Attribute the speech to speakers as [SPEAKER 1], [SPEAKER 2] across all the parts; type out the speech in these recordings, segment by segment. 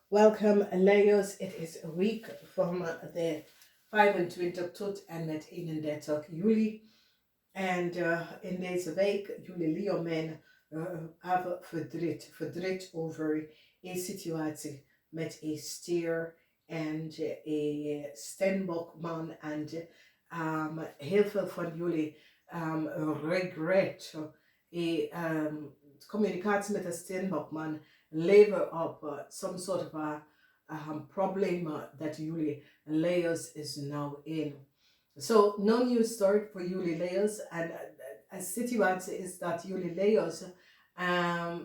[SPEAKER 1] Welcome, Leeuws. Het is een week van de 25 tot en met 31 juli. En in deze week, jullie Leeuw, men hebben verdriet over een situatie met een stier en een steenbokman. En heel veel van jullie regret communicatie met de steenbokman leven op some sort of a problem that Juli Leeuws is now in. So, no new start for Juli Leeuws. En een situatie is dat Juli Leeuws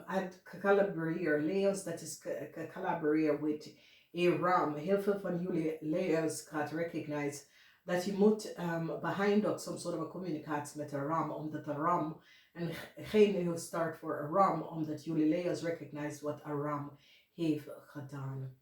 [SPEAKER 1] het collaboreer. Leeuws, dat is collaboreer with Iran. Heel veel van Juli Leeuws gaat recognize dat je moet behind ook some sort of a communicatie met de RAM, omdat de RAM en geen nieuwe start voor Aram, omdat Juli Leeuws recognize wat Aram heeft gedaan.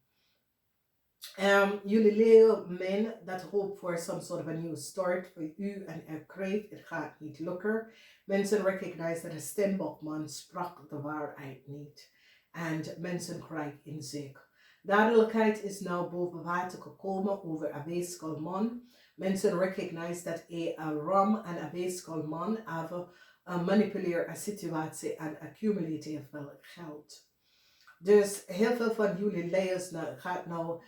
[SPEAKER 1] Jullie Leeuw, men, dat hoop voor some sort of a new start voor u en er kreeg, het gaat niet lukken. Mensen recognize dat de stembokman sprak de waarheid niet. En mensen krijgen inzicht. Duidelijkheid is nou boven water gekomen over een weeskalman. Mensen recognize dat een ram en een weeskalman hebben manipuleer een situatie en accumuleert heel veel geld. Dus heel veel van jullie leers gaat nou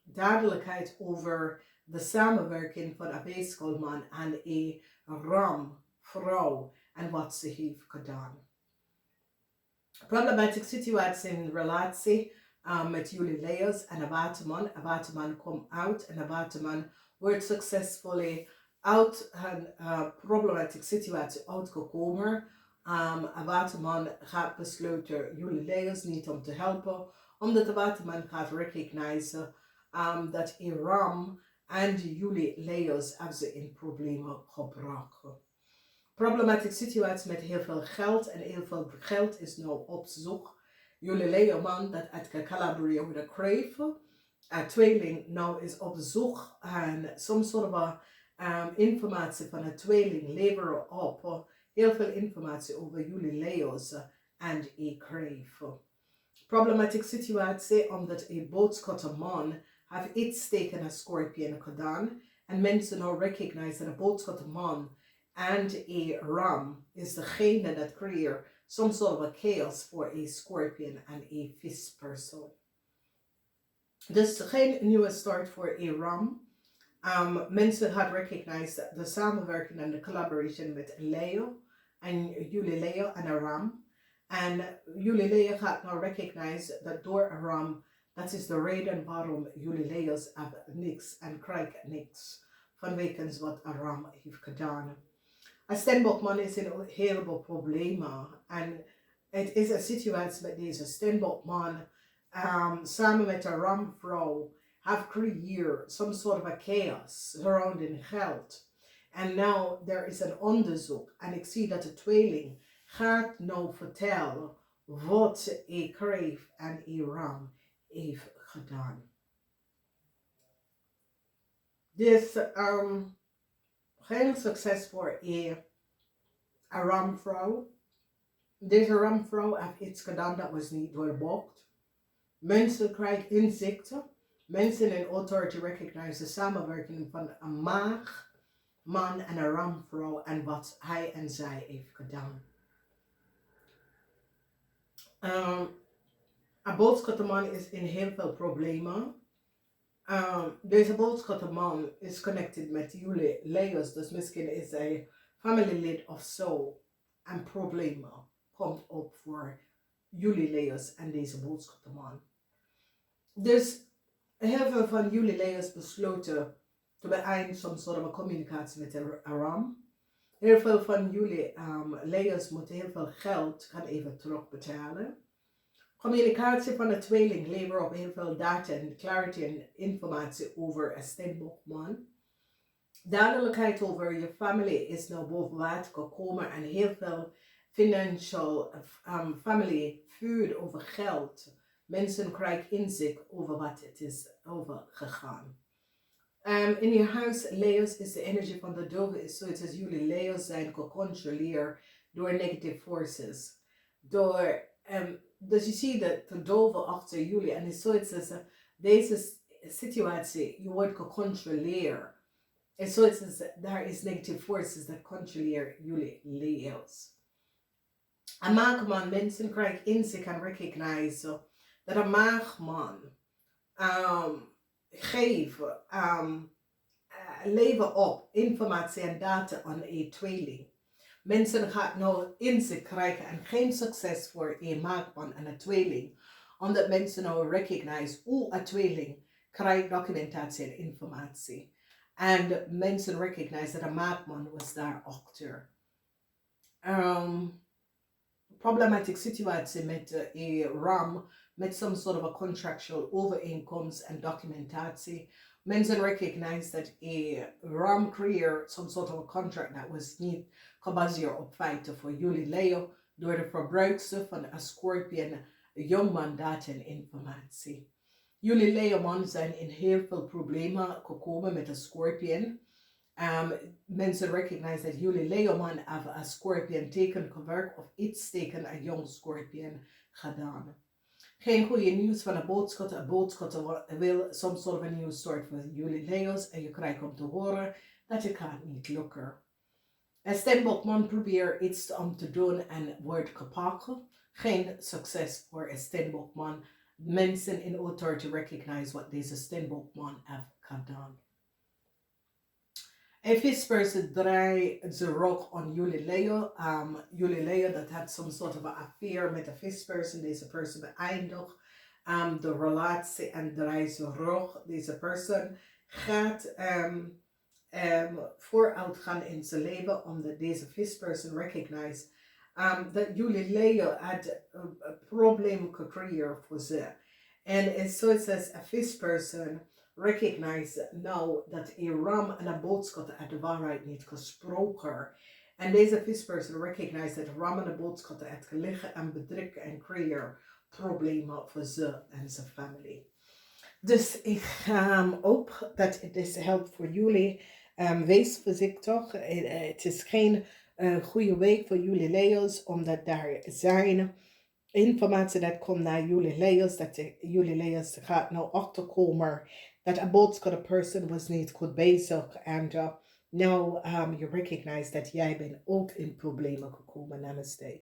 [SPEAKER 1] duidelijkheid over de samenwerking van een weeskalman en een ram vrouw en wat ze heeft gedaan. Problematische situatie in relatie met jullie leers en een waterman. Een waterman komt uit en een waterman wordt succesvol uit een problematische situatie uitgekomen. Een waterman gaat besluiten jullie leers niet om te helpen, omdat de waterman gaat recognizen dat Iran en jullie leers hebben ze in problemen gebracht. Problematische situatie met heel veel geld en heel veel geld is nou op zoek. Jullie leerman dat het collaboreren met de crave. Een tweeling nou is op zoek en some sort of informatie van een tweeling leveren op. Heel veel informatie over jullie leers en een crave. Problematische situatie omdat een boodschapperman heeft iets tegen een scorpion gedaan. En mensen nou recognize dat een boodschapperman and a ram is degene that creëert some sort of a chaos for a scorpion and a fish person. Dus geen nieuwe start voor a ram. Mensen gaan recognize de samenwerking en de collaboration met Leeuw en jullie Leeuw en een ram. En jullie Leeuw gaat nou recognize dat door een ram, dat is de reden waarom jullie Leeuws hebben niks en krijgen niks vanwege wat een ram heeft gedaan. Een steenbokman is in een heleboel problemen. En het is een situatie met deze steenbokman samen met een ramvrouw have creëerd some sort of a chaos surrounding geld. En now there is een onderzoek. En ik zie dat de tweeling gaat nou vertellen wat een kreef en een ram heeft gedaan. Dus geen succes voor een ramvrouw. Deze ramvrouw heeft iets gedaan dat was niet doorbocht. Mensen krijgen inzichten. Mensen in authority recognize de samenwerking van een maag, man en een ramvrouw en wat hij en zij heeft gedaan. Een boodschapperman is in heel veel problemen. Deze boodschapperman is connected met jullie Leeuws, dus misschien is hij familielid of zo. En problemen komt op voor jullie Leeuws en deze boodschapperman. Dus heel veel van jullie Leeuws besloten te beëindigen some sort of a communicatie met de Aram. Heel veel van jullie Leeuws moeten heel veel geld gaan even terugbetalen. Communicatie van de tweeling levert op heel veel data en clarity en informatie over een steenbokman. Duidelijkheid over je familie is nou boven water gekomen en heel veel financial family food over geld. Mensen krijgen inzicht over wat het is overgegaan. In je huis, Leeuws, is de energie van de dove, zoals jullie Leeuws zijn gecontroleerd door negative forces. Door dus je ziet de verdoven achter jullie. En zo het is deze situatie, je wordt gecontroleerd. En zo het is, daar is negative forces dat controleren jullie Leeuws. En maagman, mensen krijgen inzicht en recognize dat een maagman geven, leven op informatie en data aan een tweeling. Mensen gaan nou inzicht krijgen en geen succes voor een maagman en een tweeling. Omdat mensen nou recognize hoe een tweeling krijgt documentatie en informatie. En mensen recognize dat een maagman was daar achter. Problematic situatie met RAM, met some sort of a contractual overeenkomst en documentatie. Mensen recognize that a RAM creëert some sort of a contract that was niet gebaseerd op feiten voor jullie Leeuw door de verbruikster van een Scorpion, een jongman data en informatie. Jullie Leeuwman zijn in heel veel problemen gekomen met een Scorpion. Mensen recognize dat jullie Leeuwman have een Scorpion teken gewerkt of iets teken een jong Scorpion gedaan. Geen goede nieuws van een boodschatter. Een boodschatter wil some sort of a news story voor jullie Leeuws en je krijgt om te horen dat je gaat niet lukken. Een stembokman probeert iets om te doen en wordt gepakt. Geen succes voor een stembokman. Mensen in authority recognize wat deze stembokman heeft gedaan. Een visperson draait zijn rug aan jullie Leeuw. Jullie Leeuw dat had some sort of a affair met een visperson. Deze persoon beëindigt de relatie en draait zijn rug. Deze persoon gaat vooruit gaan in zijn leven omdat deze visperson recognize dat jullie Leeuw had een probleem gecreëerd voor ze. En zoals een visperson recognize now dat een ram en een boodschap uit de waarheid niet gesproken. En deze visperson recognize dat ram en een boodschap uit gelegen en bedrukken en creëren problemen voor ze en zijn familie. Dus ik hoop dat dit helpt voor jullie. Wees voorzichtig. Het is geen goede week voor jullie Leeuws, omdat daar zijn informatie dat komt naar jullie Leeuws, dat jullie Leeuws gaat nou achterkomen dat een boodschap person was niet goed bezig en now you recognize dat jij bent ook in problemen gekomen. Namaste.